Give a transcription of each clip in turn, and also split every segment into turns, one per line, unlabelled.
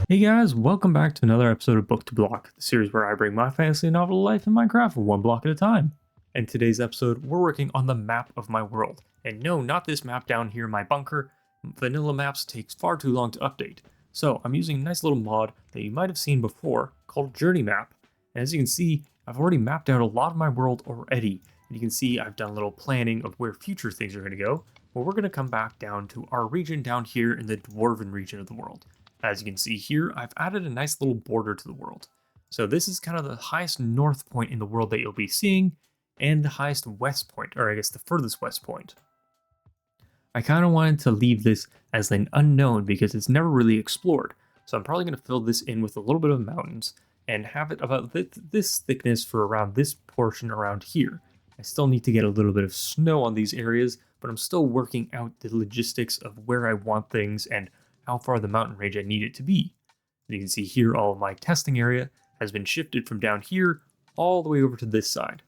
Hey guys, welcome back to another episode of Book to Block, the series where I bring my fantasy novel to life in Minecraft one block at a time. In today's episode, we're working on the map of my world. And no, not this map down here in my bunker. Vanilla maps takes far too long to update. So I'm using a nice little mod that you might have seen before called journeymap. And as you can see, I've already mapped out a lot of my world already. And you can see I've done a little planning of where future things are going to go. Well, we're going to come back down to our region down here in the dwarven region of the world. As you can see here, I've added a nice little border to the world. So this is kind of the highest north point in the world that you'll be seeing, and the highest west point, or I guess the furthest west point. I kind of wanted to leave this as an unknown because it's never really explored. So I'm probably going to fill this in with a little bit of mountains and have it about this thickness for around this portion around here. I still need to get a little bit of snow on these areas, but I'm still working out the logistics of where I want things and how far the mountain range I need it to be. You can see here all of my testing area has been shifted from down here all the way over to this side.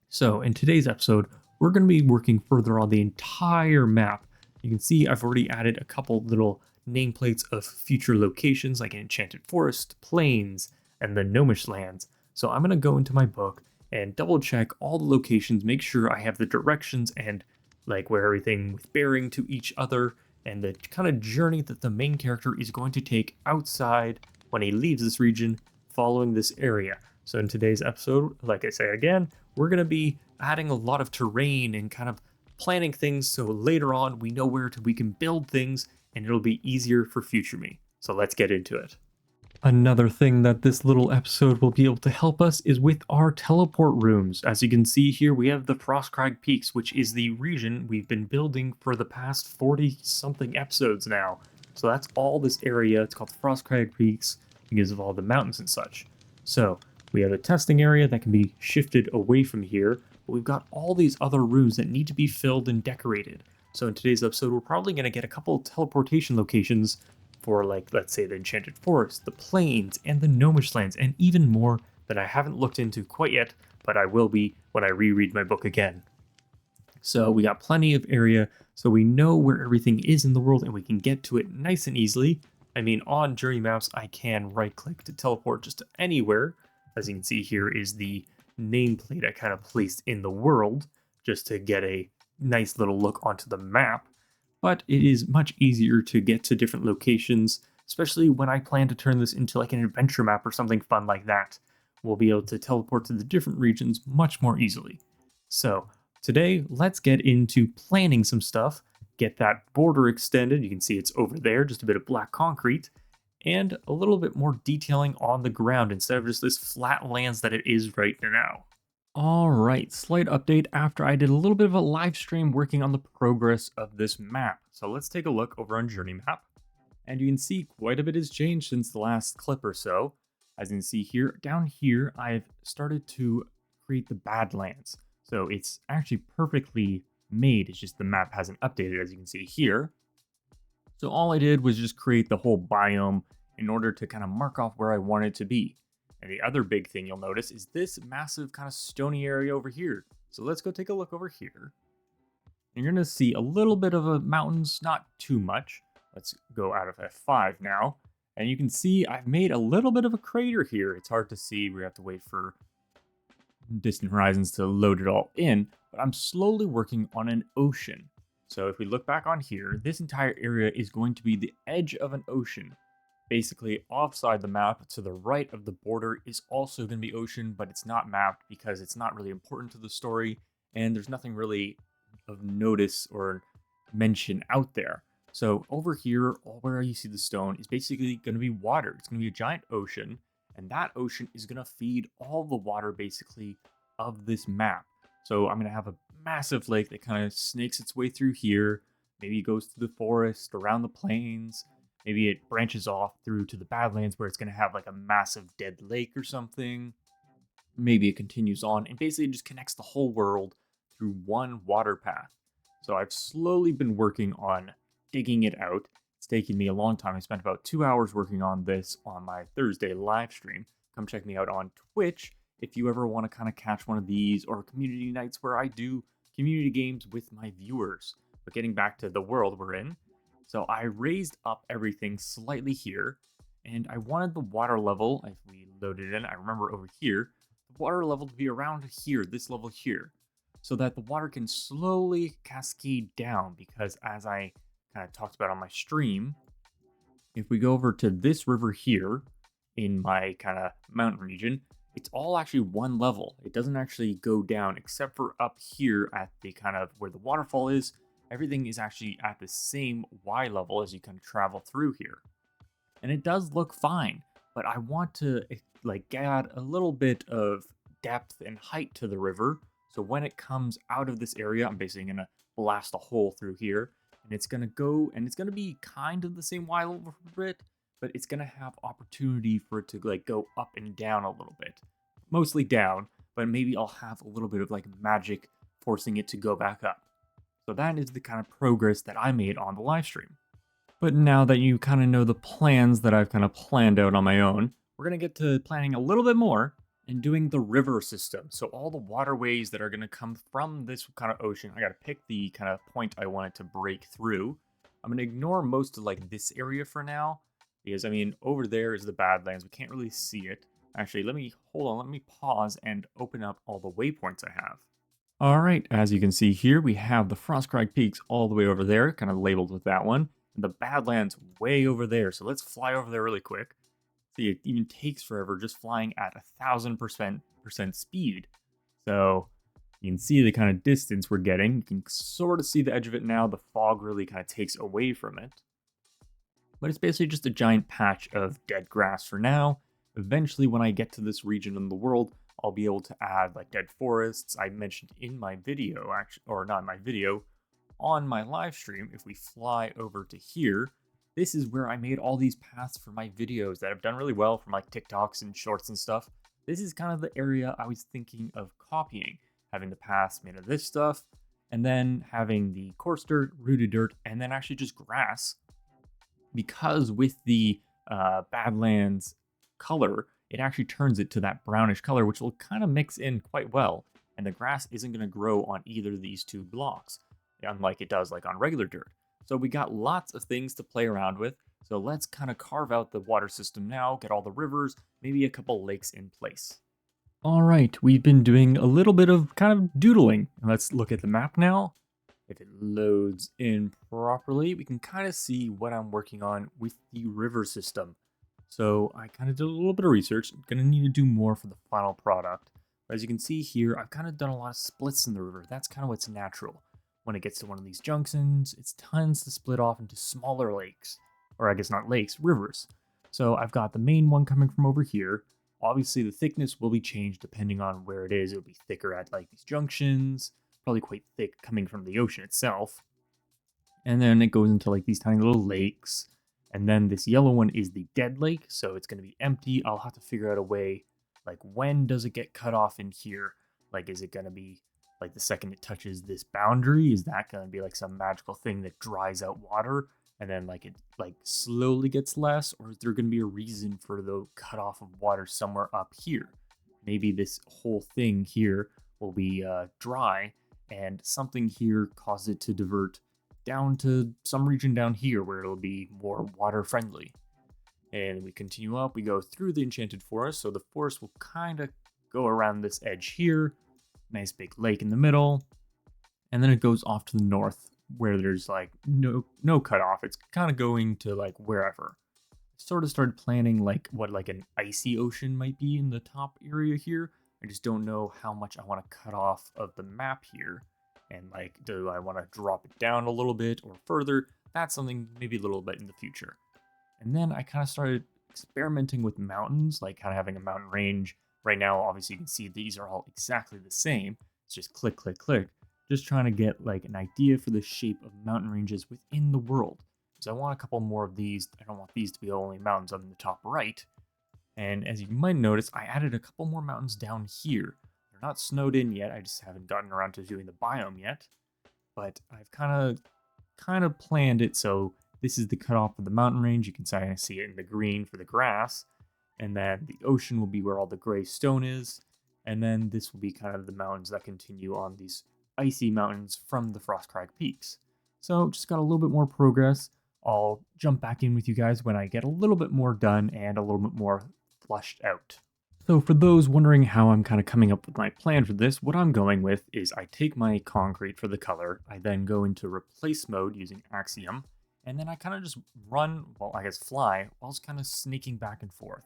So in today's episode, we're going to be working further on the entire map. You can see I've already added a couple little nameplates of future locations like an enchanted forest, plains, and the gnomish lands. So I'm going to go into my book and double check all the locations, make sure I have the directions and like where everything with bearing to each other and the kind of journey that the main character is going to take outside when he leaves this region following this area. So in today's episode, like I say again, we're going to be adding a lot of terrain and kind of planning things so later on we know we can build things and it'll be easier for future me. So let's get into it. Another thing that this little episode will be able to help us is with our teleport rooms. As you can see here, we have the Frostcrag Peaks, which is the region we've been building for the past 40 something episodes now. So that's all this area. It's called the Frostcrag Peaks because of all the mountains and such. So we have a testing area that can be shifted away from here, but we've got all these other rooms that need to be filled and decorated. So in today's episode, we're probably going to get a couple teleportation locations for, like, let's say the enchanted forest, the plains, and the gnomish lands, and even more that I haven't looked into quite yet, but I will be when I reread my book again. So we got plenty of area, so we know where everything is in the world and we can get to it nice and easily. I mean, on journey maps, I can right click to teleport just to anywhere. As you can see here is the nameplate I kind of placed in the world just to get a nice little look onto the map. But it is much easier to get to different locations, especially when I plan to turn this into like an adventure map or something fun like that. We'll be able to teleport to the different regions much more easily. So today, let's get into planning some stuff, get that border extended. You can see it's over there, just a bit of black concrete, and a little bit more detailing on the ground instead of just this flat lands that it is right now. Alright, slight update after I did a little bit of a live stream working on the progress of this map. So let's take a look over on Journey Map. And you can see quite a bit has changed since the last clip or so. As you can see here, down here, I've started to create the Badlands. So it's actually perfectly made, it's just the map hasn't updated as you can see here. So all I did was just create the whole biome in order to kind of mark off where I want it to be. And the other big thing you'll notice is this massive kind of stony area over here. So let's go take a look over here. You're going to see a little bit of a mountains, not too much. Let's go out of F5 now. And you can see I've made a little bit of a crater here. It's hard to see. We have to wait for Distant Horizons to load it all in. But I'm slowly working on an ocean. So if we look back on here, this entire area is going to be the edge of an ocean. Basically, offside the map to the right of the border is also going to be ocean, but it's not mapped because it's not really important to the story, and there's nothing really of notice or mention out there. So over here, where you see the stone is basically going to be water. It's going to be a giant ocean, and that ocean is going to feed all the water basically of this map. So I'm going to have a massive lake that kind of snakes its way through here. Maybe it goes through the forest, around the plains. Maybe it branches off through to the Badlands where it's going to have like a massive dead lake or something. Maybe it continues on and basically just connects the whole world through one water path. So I've slowly been working on digging it out. It's taken me a long time. I spent about 2 hours working on this on my Thursday live stream. Come check me out on Twitch if you ever want to kind of catch one of these or community nights where I do community games with my viewers. But getting back to the world we're in. So I raised up everything slightly here, And I wanted the water level, if we load it in, I remember over here, the water level to be around here, this level here, so that the water can slowly cascade down. Because as I kind of talked about on my stream, if we go over to this river here in my kind of mountain region, it's all actually one level. It doesn't actually go down except for up here at the kind of where the waterfall is. Everything is actually at the same Y level as you can travel through here. And it does look fine, but I want to like add a little bit of depth and height to the river. So when it comes out of this area, I'm basically gonna blast a hole through here, and it's gonna go, and it's gonna be kind of the same Y level for a bit, but it's gonna have opportunity for it to like go up and down a little bit, mostly down, but maybe I'll have a little bit of like magic forcing it to go back up. So that is the kind of progress that I made on the live stream. But now that you kind of know the plans that I've kind of planned out on my own, we're going to get to planning a little bit more and doing the river system. So all the waterways that are going to come from this kind of ocean, I got to pick the kind of point I wanted to break through. I'm going to ignore most of like this area for now, because I mean, over there is the Badlands. We can't really see it. Actually, let me pause and open up all the waypoints I have. All right, as you can see here, we have the Frostcrag Peaks all the way over there, kind of labeled with that one. And the Badlands way over there. So let's fly over there really quick. See, it even takes forever just flying at 1,000% speed. So you can see the kind of distance we're getting. You can sort of see the edge of it now. The fog really kind of takes away from it. But it's basically just a giant patch of dead grass for now. Eventually, when I get to this region in the world, I'll be able to add like dead forests. I mentioned in my video, actually, or not in my video, on my live stream. If we fly over to here, this is where I made all these paths for my videos that have done really well from like TikToks and shorts and stuff. This is kind of the area I was thinking of copying, having the paths made of this stuff, and then having the coarse dirt, rooted dirt, and then actually just grass. Because with the Badlands color, it actually turns it to that brownish color, which will kind of mix in quite well. And the grass isn't going to grow on either of these two blocks, unlike it does like on regular dirt. So we got lots of things to play around with. So let's kind of carve out the water system now, get all the rivers, maybe a couple lakes in place. All right, we've been doing a little bit of kind of doodling. Let's look at the map now. If it loads in properly, we can kind of see what I'm working on with the river system. So I kind of did a little bit of research. I'm going to need to do more for the final product. But as you can see here, I've kind of done a lot of splits in the river. That's kind of what's natural. When it gets to one of these junctions, it tends to split off into smaller lakes. Or I guess not lakes, rivers. So I've got the main one coming from over here. Obviously, the thickness will be changed depending on where it is. It'll be thicker at like these junctions. Probably quite thick coming from the ocean itself. And then it goes into like these tiny little lakes. And then this yellow one is the dead lake, so it's going to be empty. I'll have to figure out a way, like when does it get cut off in here? Like is it going to be like the second it touches this boundary? Is that going to be like some magical thing that dries out water? And then like it like slowly gets less? Or is there going to be a reason for the cut off of water somewhere up here? Maybe this whole thing here will be dry and something here causes it to divert down to some region down here where it'll be more water friendly. And we continue up, we go through the enchanted forest, so the forest will kind of go around this edge here, nice big lake in the middle, and then it goes off to the north where there's like no cutoff. It's kind of going to like wherever. I sort of started planning like what like an icy ocean might be in the top area here. I just don't know how much I want to cut off of the map here. And like, do I want to drop it down a little bit or further? That's something maybe a little bit in the future. And then I kind of started experimenting with mountains, like kind of having a mountain range. Right now, obviously you can see these are all exactly the same. It's just click, click, click. Just trying to get like an idea for the shape of mountain ranges within the world. So I want a couple more of these. I don't want these to be the only mountains up in the top right. And as you might notice, I added a couple more mountains down here. They're not snowed in yet. I just haven't gotten around to doing the biome yet. But I've kind of planned it so this is the cutoff of the mountain range. You can kind of see it in the green for the grass. And then the ocean will be where all the gray stone is. And then this will be kind of the mountains that continue on these icy mountains from the Frostcrag Peaks. So just got a little bit more progress. I'll jump back in with you guys when I get a little bit more done and a little bit more flushed out. So for those wondering how I'm kind of coming up with my plan for this, what I'm going with is I take my concrete for the color, I then go into replace mode using Axiom, and then I kind of just run, well, I guess fly, whilst kind of sneaking back and forth.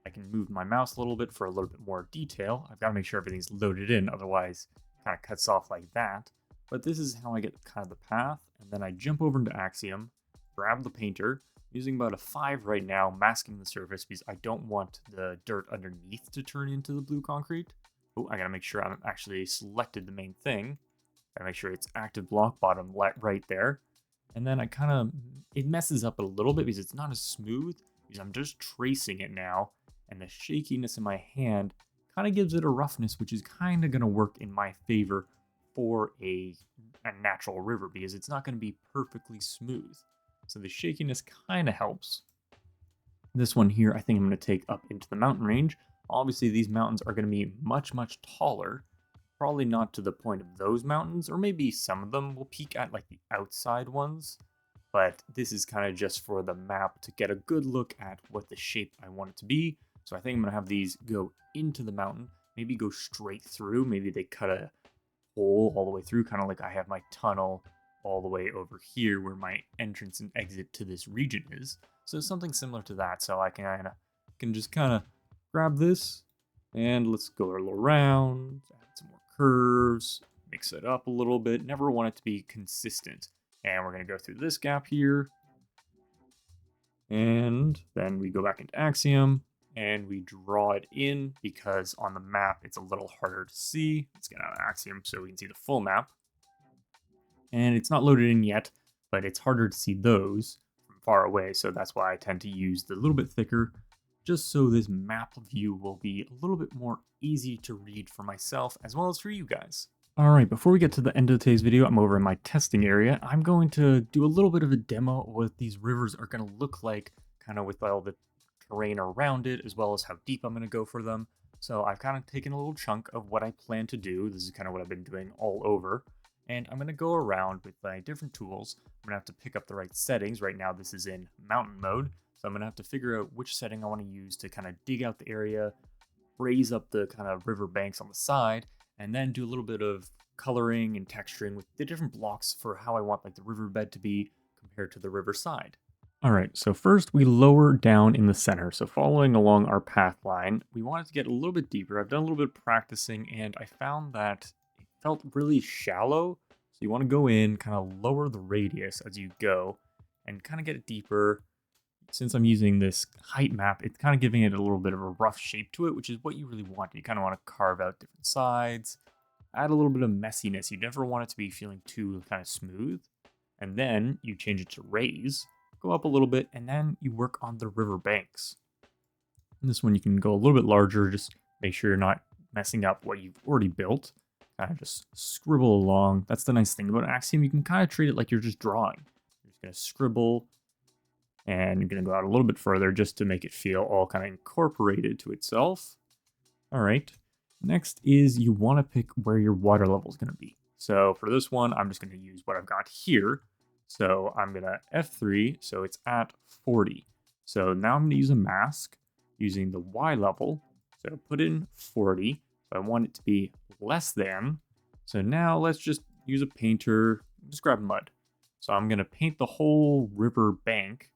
I can move my mouse a little bit for a little bit more detail. I've got to make sure everything's loaded in, otherwise it kind of cuts off like that. But this is how I get kind of the path, and then I jump over into Axiom, grab the painter, using about a 5 right now, masking the surface because I don't want the dirt underneath to turn into the blue concrete. Oh, I gotta make sure I'm actually selected the main thing. Gotta make sure it's active block bottom right there. And then it messes up a little bit because it's not as smooth, because I'm just tracing it now, and the shakiness in my hand kind of gives it a roughness, which is kind of gonna work in my favor for a natural river, because it's not gonna be perfectly smooth. So the shakiness kind of helps. This one here, I think I'm going to take up into the mountain range. Obviously, these mountains are going to be much, much taller. Probably not to the point of those mountains, or maybe some of them will peak at like the outside ones. But this is kind of just for the map to get a good look at what the shape I want it to be. So I think I'm going to have these go into the mountain, maybe go straight through. Maybe they cut a hole all the way through, kind of like I have my tunnel all the way over here where my entrance and exit to this region is. So something similar to that. So I can just kind of grab this and let's go a little around, add some more curves, mix it up a little bit. Never want it to be consistent. And we're going to go through this gap here. And then we go back into Axiom and we draw it in, because on the map it's a little harder to see. Let's get out of Axiom so we can see the full map. And it's not loaded in yet, but it's harder to see those from far away, so that's why I tend to use the little bit thicker, just so this map view will be a little bit more easy to read for myself, as well as for you guys. Alright, before we get to the end of today's video, I'm over in my testing area. I'm going to do a little bit of a demo of what these rivers are going to look like, kind of with all the terrain around it, as well as how deep I'm going to go for them. So I've kind of taken a little chunk of what I plan to do. This is kind of what I've been doing all over. And I'm going to go around with my different tools. I'm going to have to pick up the right settings. Right now this is in mountain mode, so I'm going to have to figure out which setting I want to use to kind of dig out the area, raise up the kind of river banks on the side, and then do a little bit of coloring and texturing with the different blocks for how I want like the riverbed to be compared to the riverside. Alright, so first we lower down in the center. So following along our path line, we want it to get a little bit deeper. I've done a little bit of practicing and I found that felt really shallow, so you want to go in, kind of lower the radius as you go, and kind of get it deeper. Since I'm using this height map, it's kind of giving it a little bit of a rough shape to it, which is what you really want. You kind of want to carve out different sides, add a little bit of messiness. You never want it to be feeling too kind of smooth. And then you change it to raise, go up a little bit, and then you work on the river banks. And this one you can go a little bit larger, just make sure you're not messing up what you've already built. Kind of just scribble along. That's the nice thing about Axiom. You can kind of treat it like you're just drawing. You're just going to scribble, and you're going to go out a little bit further just to make it feel all kind of incorporated to itself. All right. Next is you want to pick where your water level is going to be. So for this one, I'm just going to use what I've got here. So I'm going to F3, so it's at 40. So now I'm going to use a mask using the Y level. So put in 40. So I want it to be less than. So now let's just use a painter, just grab mud. So I'm going to paint the whole river bank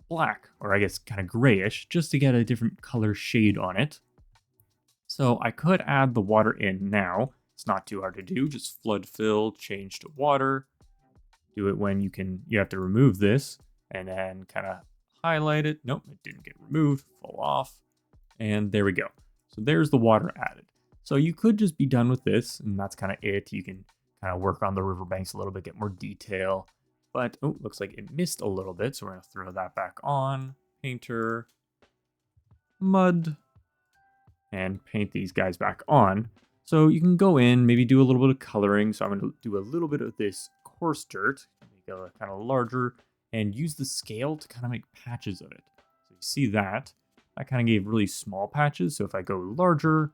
black, or I guess kind of grayish, just to get a different color shade on it. So I could add the water in now. It's not too hard to do. Just flood fill, change to water. Do it when you have to remove this, and then kind of highlight it. Nope, it didn't get removed, fall off. And there we go. So there's the water added. So you could just be done with this, and that's kind of it. You can kind of work on the riverbanks a little bit, get more detail. But, oh, looks like it missed a little bit, so we're going to throw that back on. Painter, mud, and paint these guys back on. So you can go in, maybe do a little bit of coloring. So I'm going to do a little bit of this coarse dirt, make it kind of larger, and use the scale to kind of make patches of it. So you see that. I kind of gave really small patches, so if I go larger,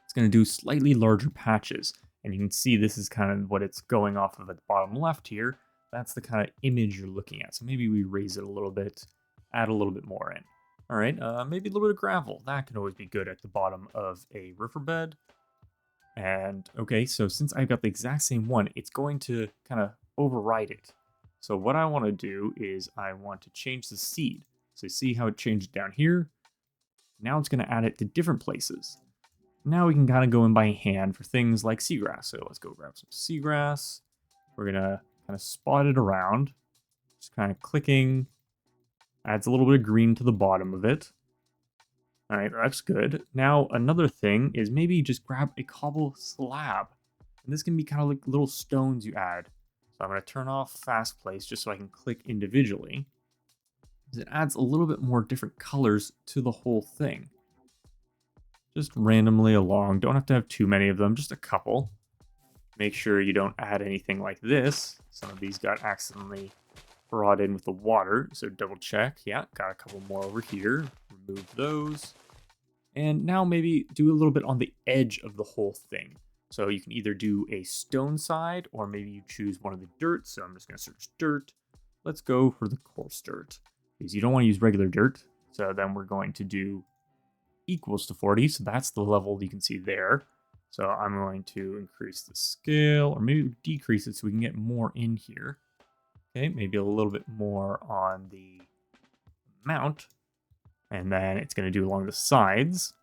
it's going to do slightly larger patches. And you can see this is kind of what it's going off of at the bottom left here. That's the kind of image you're looking at. So maybe we raise it a little bit, add a little bit more in. All right, maybe a little bit of gravel. That can always be good at the bottom of a riverbed. And okay, so since I've got the exact same one, it's going to kind of override it. So what I want to do is I want to change the seed. So see how it changed down here? Now it's going to add it to different places. Now we can kind of go in by hand for things like seagrass. So let's go grab some seagrass. We're going to kind of spot it around. Just kind of clicking. Adds a little bit of green to the bottom of it. All right, that's good. Now, another thing is maybe just grab a cobble slab. And this can be kind of like little stones you add. So I'm going to turn off fast place just so I can click individually. It adds a little bit more different colors to the whole thing. Just randomly along. Don't have to have too many of them, just a couple. Make sure you don't add anything like this. Some of these got accidentally brought in with the water, so double check. Yeah, got a couple more over here. Remove those. And now maybe do a little bit on the edge of the whole thing. So you can either do a stone side, or maybe you choose one of the dirt. So I'm just going to search dirt. Let's go for the coarse dirt, because you don't want to use regular dirt. So then we're going to do equals to 40. So that's the level you can see there. So I'm going to increase the scale, or maybe decrease it so we can get more in here. Okay, maybe a little bit more on the mount. And then it's going to do along the sides.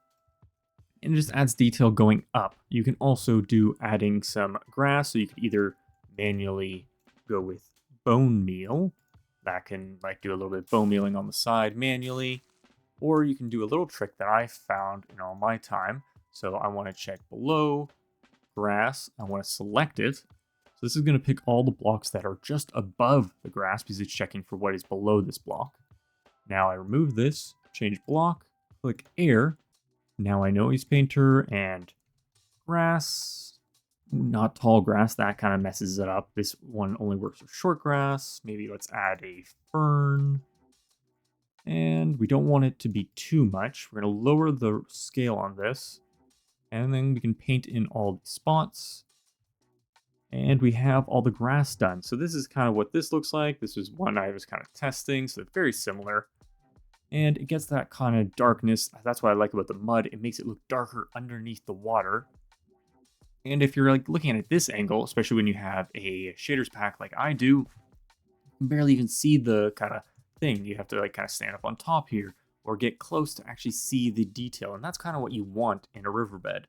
And it just adds detail going up. You can also do adding some grass. So you could either manually go with bone meal. That can like do a little bit of bone mealing on the side manually. Or you can do a little trick that I found in all my time. So I want to check below grass. I want to select it. So this is going to pick all the blocks that are just above the grass because it's checking for what is below this block. Now I remove this, change block, click air. Now I know he's painter and grass, not tall grass. That kind of messes it up. This one only works for short grass. Maybe let's add a fern. And we don't want it to be too much. We're going to lower the scale on this. And then we can paint in all the spots. And we have all the grass done. So this is kind of what this looks like. This is one I was kind of testing, so very similar. And it gets that kind of darkness. That's what I like about the mud. It makes it look darker underneath the water. And if you're like looking at it this angle, especially when you have a shaders pack like I do, you can barely even see the kind of thing. You have to like kind of stand up on top here or get close to actually see the detail. And that's kind of what you want in a riverbed.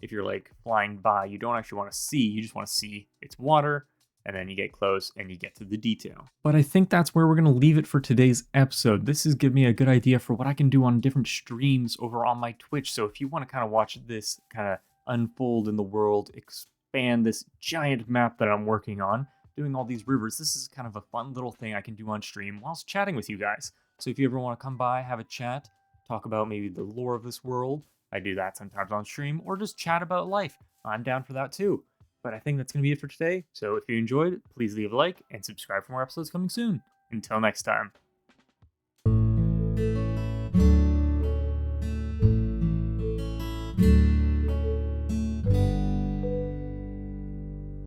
If you're like flying by, you don't actually want to see, you just want to see its water, and then you get close and you get to the detail. But I think that's where we're going to leave it for today's episode. This has given me a good idea for what I can do on different streams over on my Twitch. So if you want to kind of watch this kind of unfold in the world, expand this giant map that I'm working on, doing all these rivers, this is kind of a fun little thing I can do on stream whilst chatting with you guys. So if you ever want to come by, have a chat, talk about maybe the lore of this world, I do that sometimes on stream, or just chat about life. I'm down for that too. But I think that's going to be it for today. So if you enjoyed, please leave a like and subscribe for more episodes coming soon. Until next time.